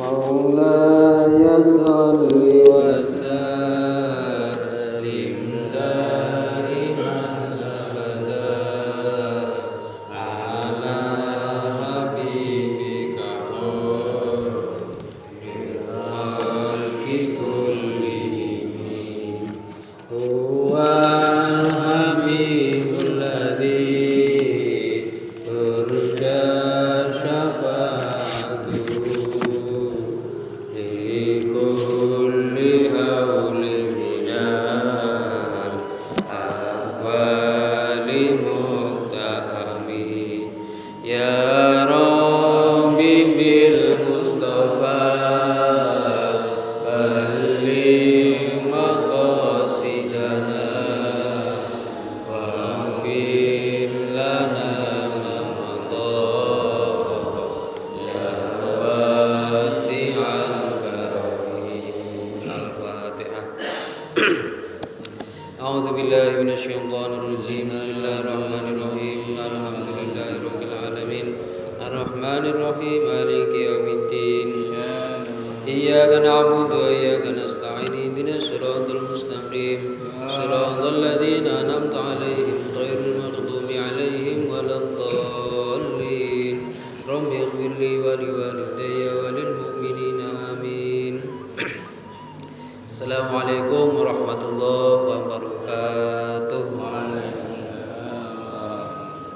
مولاي صل وسلم دائما أبدا على حبيبك خير الخلق كلهم هو الحبيب الذي ترجى شفاعته لكل هول من الأهوال مقتحم يا ربي بالمصطفى بلغ مقاصدنا واغفر لنا ما مضى يا واسع الكرم. الفاتحة. أعوذ بالله من الشيطان الرجيم. بسم الله الرحمن الرحيم. الحمد لله رب العالمين الرحمن الرحيم مالك يوم الدين إياك نعبد وإياك نستعين اهدنا الصراط المستقيم صراط الذين أنعمت عليهم غير المغضوب عليهم ولا الضالين رب اغفر لي ولوالدي وللمؤمنين آمين. Assalamualaikum warahmatullahi wabarakatuh.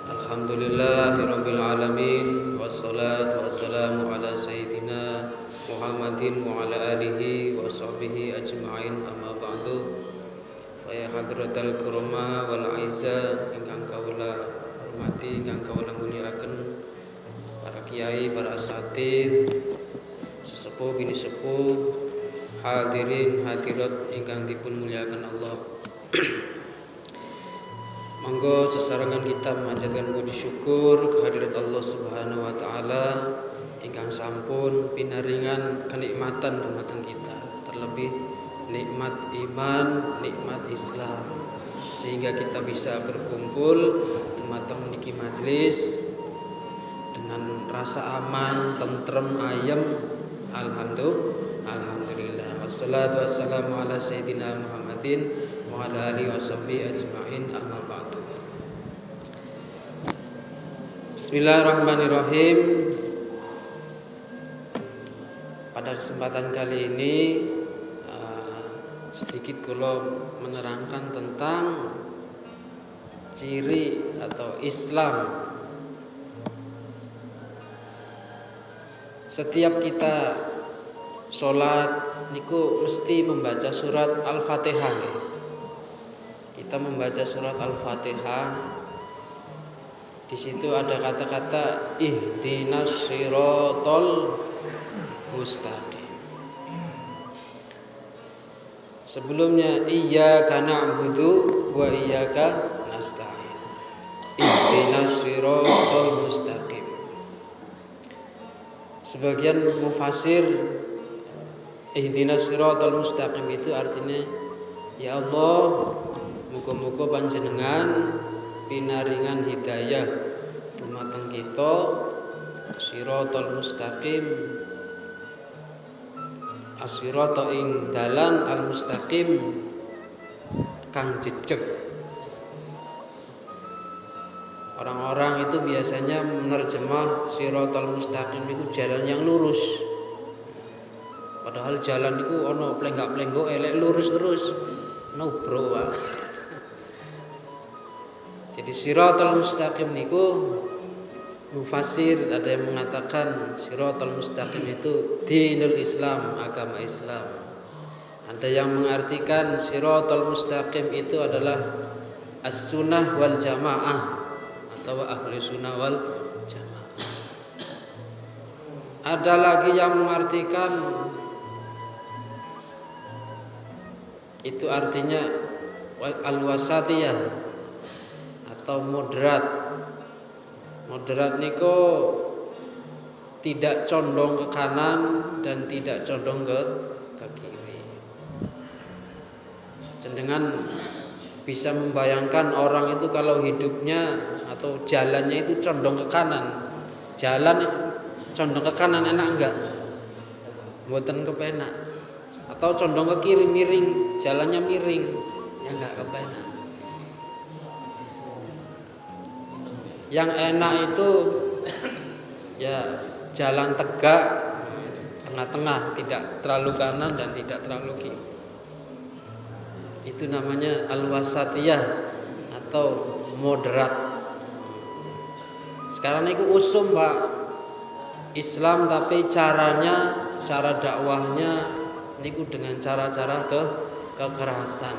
Alhamdulillahirabbil alamin wassalatu wassalamu ala sayyidina Muhammadin wa ala alihi wa sahbihi ajma'in, amma ba'du. Wa ya hadratal kurama wal aiza ingkang kawula hormati, ingkang kawula muliaken para kiai, para asatidz, sesepuh bini sepuh, hadirin hadirat ingkang dipun muliakan Allah. Monggo sesarengan kita memanjatkan puji syukur kehadirat Allah Subhanahu wa taala ingkang sampun pinaringan kenikmatan dumateng kita, terlebih nikmat iman, nikmat Islam, sehingga kita bisa berkumpul dumateng niki majelis dengan rasa aman, tentrem, ayem. Alhamdulillah. Wassalatu wassalamu ala sayyidina Muhammadin wa ala alihi washabbihi ajma'in, amma ba'du. Bismillahirrahmanirrahim. Pada kesempatan kali ini sedikit kula menerangkan tentang ciri atau Islam. Setiap kita sholat niku mesti membaca surat Al-Fatihah. Kita membaca surat Al-Fatihah. Di situ ada kata-kata ihdinas siratal mustaqim. Sebelumnya iyyaka na'budu wa iyyaka nasta'in. Ihdinas siratal mustaqim. Sebagian mufasir ihdinas siratal mustaqim itu artinya, ya Allah, muga-muga panjenengan pinaringan hidayah dumateng kita siratal mustaqim, as-sirata ing dalan al-mustaqim kang jejeg. Orang-orang itu biasanya menerjemah siratal mustaqim itu jalan yang lurus. Padahal jalan itu ono plenggak-plenggo elek lurus terus. No bro. Jadi siratal mustaqim niku mufasir ada yang mengatakan siratal mustaqim itu dinul Islam, agama Islam. Ada yang mengartikan siratal mustaqim itu adalah as-sunnah wal jamaah atau ahli sunnah wal jamaah. Ada lagi yang mengartikan itu artinya al-wasatiyah atau moderat. Moderat niko tidak condong ke kanan dan tidak condong ke kiri. Jenengan bisa membayangkan orang itu kalau hidupnya atau jalannya itu condong ke kanan. Jalan condong ke kanan enak enggak? mboten kepenak. Atau condong ke kiri miring, jalannya miring, ya enggak kepenak. Yang enak itu ya jalan tegak, tengah-tengah, tidak terlalu kanan dan tidak terlalu kiri. Itu namanya al-wasatiyah atau moderat. Sekarang itu usum Pak, Islam tapi cara dakwahnya niku dengan cara-cara kekerasan,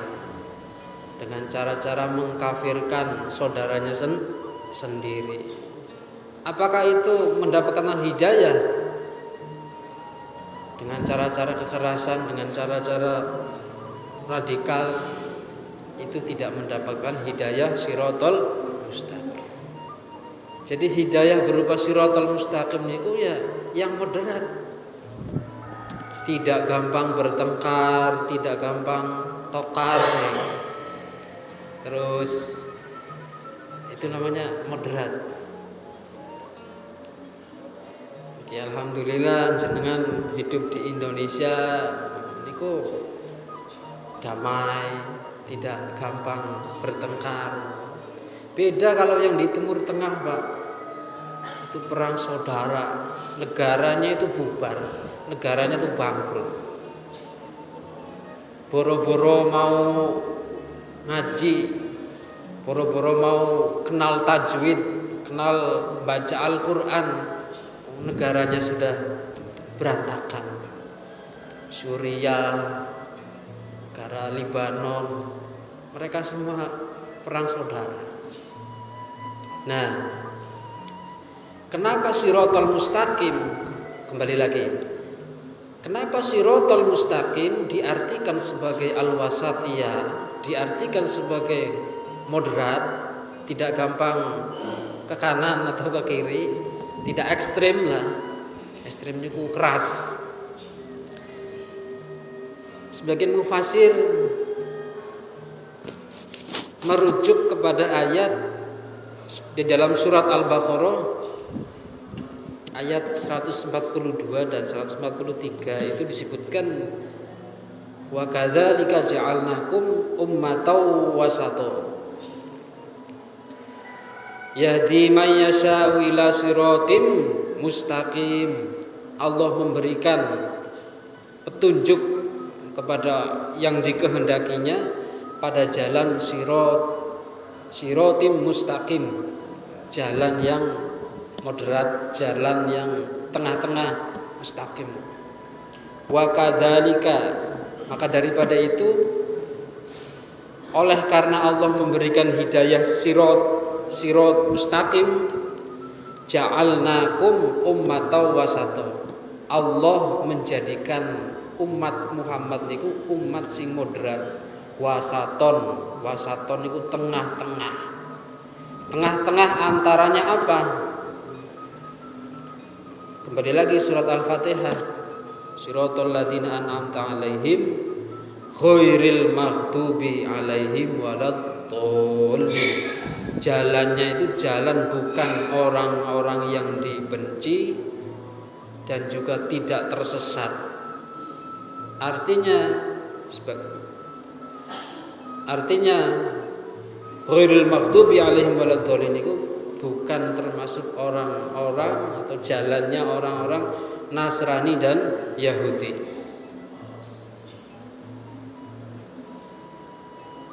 dengan cara-cara mengkafirkan saudaranya sendiri. Apakah itu mendapatkan hidayah? Dengan cara-cara kekerasan, dengan cara-cara radikal, itu tidak mendapatkan hidayah siratal mustaqim. Jadi hidayah berupa siratal mustaqim itu ya yang moderat. Tidak gampang bertengkar, tidak gampang tokar. Terus itu namanya moderat. Oke, alhamdulillah jenengan hidup di Indonesia niku damai, tidak gampang bertengkar. Beda kalau yang di Timur Tengah, Pak. Itu perang saudara, negaranya itu bubar, negaranya itu bangkrut. Boro-boro mau ngaji, boro-boro mau kenal tajwid, kenal baca Al-Quran, negaranya sudah berantakan. Suriah, negara Libanon, mereka semua perang saudara. Nah, kenapa siratal mustaqim? Kembali lagi. Kenapa siratal mustaqim diartikan sebagai al-wasatiyah, diartikan sebagai moderat, tidak gampang ke kanan atau ke kiri, tidak ekstrim lah. Ekstrimnya ku keras. Sebagian mufasir merujuk kepada ayat di dalam surat Al-Baqarah ayat 142 dan 143 itu disebutkan wa kadzalika ja'alnakum ummatan wasata yahdi may yasha'u ila siratim mustaqim. Allah memberikan petunjuk kepada yang dikehendakinya pada jalan siratim mustaqim, jalan yang moderat, jalan yang tengah-tengah, mustaqim. Wa kadzalika, maka daripada itu, oleh karena Allah memberikan hidayah sirat mustaqim, ja'alnakum ummatan wasata. Allah menjadikan umat Muhammad niku umat sing moderat, wasaton niku tengah-tengah. Tengah-tengah antaranya apa? Kembali lagi surat Al-Fatihah. Siratal ladzina an'amta 'alaihim ghairil maghdubi 'alaihim waladdallin. Jalannya itu jalan bukan orang-orang yang dibenci dan juga tidak tersesat. Artinya ghairil maghdubi 'alaihim waladdallin itu bukan termasuk orang-orang atau jalannya orang-orang Nasrani dan Yahudi.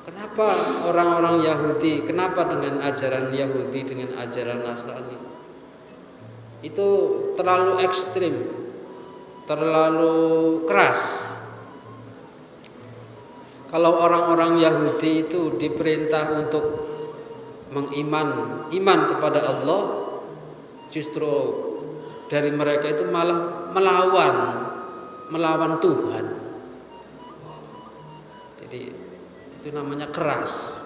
Kenapa orang-orang Yahudi? Kenapa dengan ajaran Yahudi dengan ajaran Nasrani? Itu terlalu ekstrim, terlalu keras. Kalau orang-orang Yahudi itu diperintah untuk iman kepada Allah, justru dari mereka itu malah melawan Tuhan. Jadi itu namanya keras.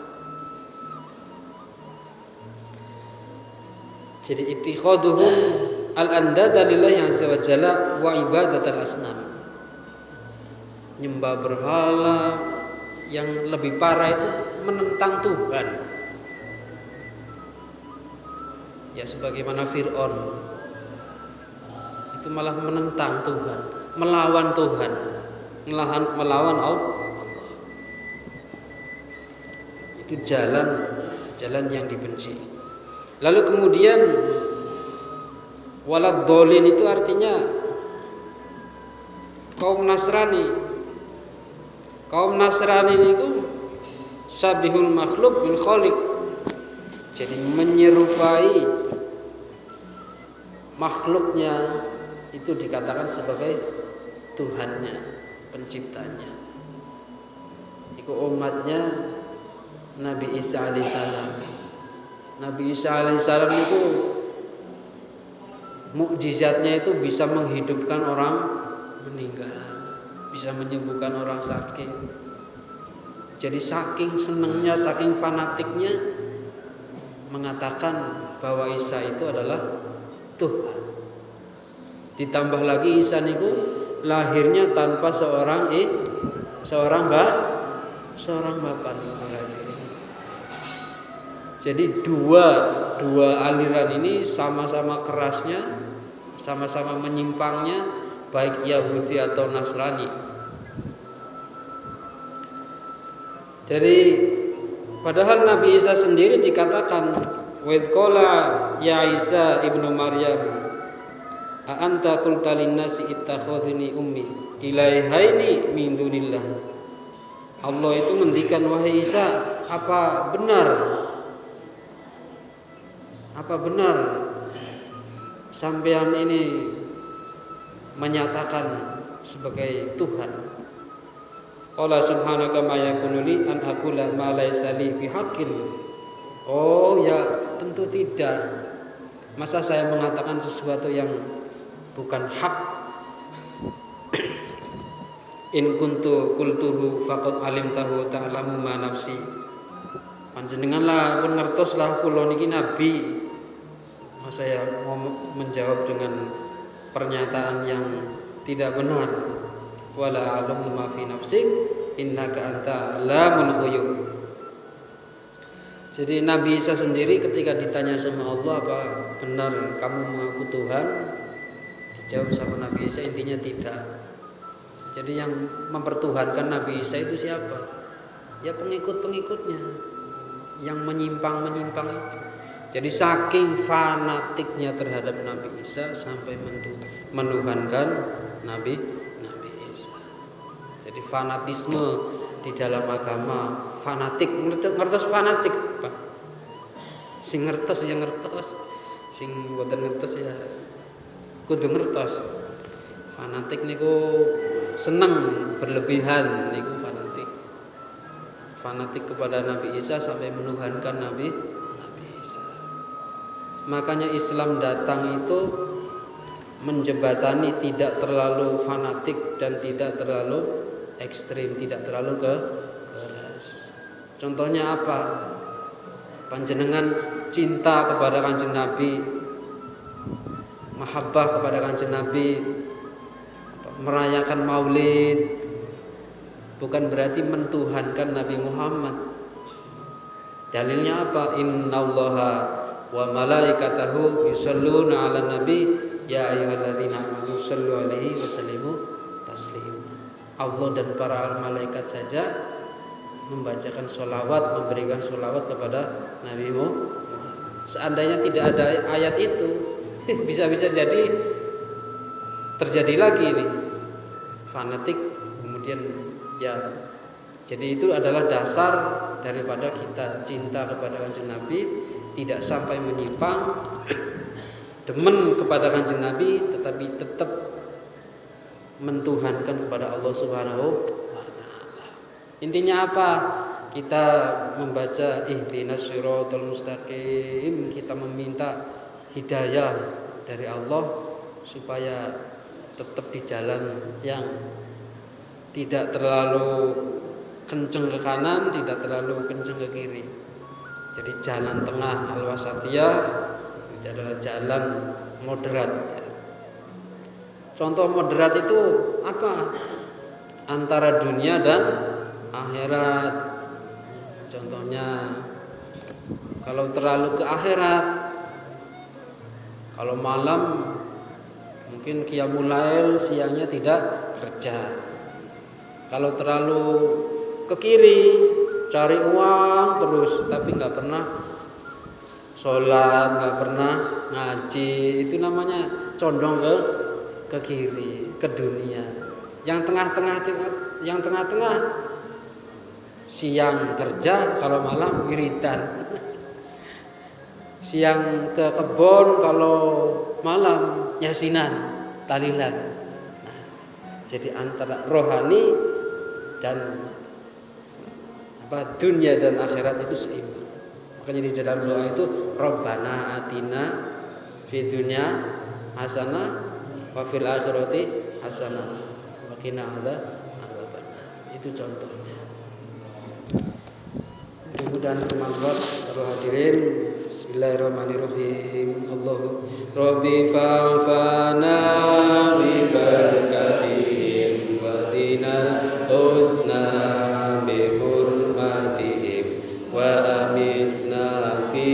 Jadi ittikhaduhum al-andada lillahi azza wa jalla wa ibadatal asnam. Nyembah berhala, yang lebih parah itu menentang Tuhan. Ya sebagaimana Fir'aun itu malah menentang Tuhan, melawan Tuhan, melawan Allah. Itu jalan yang dibenci. Lalu kemudian walad dolin itu artinya kaum Nasrani. Kaum Nasrani itu sabihul makhluk bil khaliq. Jadi menyerupai makhluknya itu dikatakan sebagai Tuhannya, penciptanya. Itu umatnya Nabi Isa alaihissalam. Nabi Isa alaihissalam itu mukjizatnya itu bisa menghidupkan orang meninggal, bisa menyembuhkan orang sakit. Jadi saking senangnya, saking fanatiknya mengatakan bahwa Isa itu adalah Tuhan. Ditambah lagi Isa niku lahirnya tanpa seorang bapak. Jadi dua aliran ini sama-sama kerasnya, sama-sama menyimpangnya, baik Yahudi atau Nasrani. Dari padahal Nabi Isa sendiri dikatakan Wadqala ya Isa ibnu Maryam a anta qulta linnasi ittakhadhuni ummi ilaihaini min dunillah. Allah itu mendikan, wahai Isa, apa benar sampean ini menyatakan sebagai Tuhan? Qala subhanaka ma yakunu li an aqula ma laysa li bihaqqin. Oh ya, tentu tidak. Masa saya mengatakan sesuatu yang bukan hak? In kuntu qultuhu faqad alimtahu ta'lamu ma nafsi. Panjenenganlah pengertoslah kula niki nabi. Masa saya mau menjawab dengan pernyataan yang tidak benar? Wala a'lamu ma fi nafsik innaka anta 'allamul ghuyub. Jadi Nabi Isa sendiri ketika ditanya sama Allah, apa benar kamu mengaku Tuhan? Dijawab sama Nabi Isa, intinya tidak. Jadi yang mempertuhankan Nabi Isa itu siapa? Ya pengikut-pengikutnya yang menyimpang itu. Jadi saking fanatiknya terhadap Nabi Isa sampai menuhankan Nabi Isa. Jadi fanatisme di dalam agama, fanatik, ngertos fanatik, Pak. Sing ngertos ya ngertos, sing mboten ngertos ya kudu ngertos. Fanatik niku seneng berlebihan niku fanatik. Fanatik kepada Nabi Isa sampai menuhankan Nabi Isa. Makanya Islam datang itu menjembatani tidak terlalu fanatik dan tidak terlalu ekstrim, tidak terlalu keras. Contohnya apa? Panjenengan cinta kepada Kanjeng Nabi, mahabbah kepada Kanjeng Nabi, merayakan maulid, bukan berarti mentuhankan Nabi Muhammad. Dalilnya apa? Innallaha wa malaikatahu yusholluna 'alan nabi ya ayyuhalladzina amanu shollu 'alaihi wa sallimu taslima. Allah dan para malaikat saja membacakan sholawat, memberikan sholawat kepada Nabi Muhammad. Seandainya tidak ada ayat itu, bisa-bisa jadi terjadi lagi ini fanatik, kemudian ya. Jadi itu adalah dasar daripada kita cinta kepada Kanjeng Nabi, tidak sampai menyimpang, demen kepada Kanjeng Nabi, tetapi tetap mentuhankan kepada Allah Subhanahu wa taala. Intinya apa? Kita membaca ihdinas siratal mustaqim, kita meminta hidayah dari Allah supaya tetap di jalan yang tidak terlalu kenceng ke kanan, tidak terlalu kenceng ke kiri. Jadi jalan tengah al-wasatiyah itu adalah jalan moderat. Contoh moderat itu apa? Antara dunia dan akhirat. Contohnya kalau terlalu ke akhirat, kalau malam Mungkin qiyamul lail siangnya tidak kerja. Kalau terlalu ke kiri cari uang terus tapi nggak pernah sholat, nggak pernah ngaji, itu namanya condong ke kiri, ke dunia. Yang tengah-tengah siang kerja, kalau malam wiridan. Siang ke kebun, kalau malam yasinan, tahlilan. Nah, jadi antara rohani dan dunia dan akhirat itu seimbang. Makanya di dalam doa itu Rabbana atina fid dunya hasanah wa fil akhirati hasanah wa qina adzabannar. Itu contohnya. Mudah-mudahan bermanfaat para hadirin. Bismillahirrahmanirrahim. Allahu Rabbi fa'fana bi barakatihim wa dinal husna bi hurmatihim wa amitna fi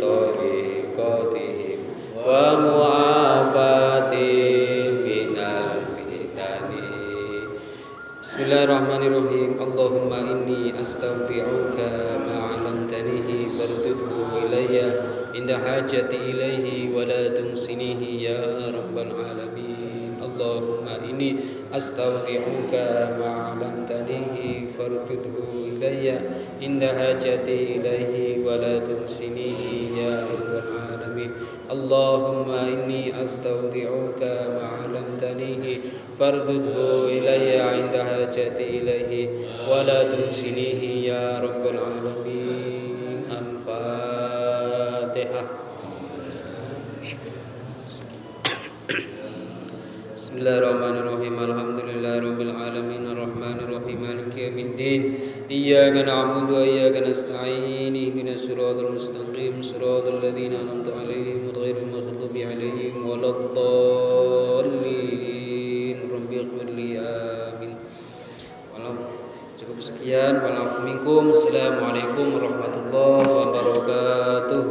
tariqatihim wa mu'afatihim minal fitani. Bismillahirrahmanirrahim. Allahumma inni astaudi'uka ma 'allamtanihi fardudhu ilayya inda hajati ilayhi wa la tunsinihi ya rabbal alamin. Allahumma inni astaudi'uka ma 'allamtanihi fardudhu ilayya inda hajati ilayhi wa la tunsinihi ya rabbal alamin. Allahumma inni astaudi'uka ma 'allamtanihi fardudhu ilayya inda hajati ilayhi wa la tunsinihi ya rabbal alamin. Al-Fatihah. Bismillahirrahmanirrahim. Alhamdulillahirabbil alamin arrahmanir rahim maliki yaumiddin. Iyyaka na'budu wa iyyaka nasta'in. Ihdinas siratal mustaqim siratal ladzina an'amta 'alaihim ghairil maghdubi 'alaihim waladdallin. Rabbighfirli amin. Cukup sekian. Wa'alaikum. Assalamualaikum warahmatullahi wabarakatuh.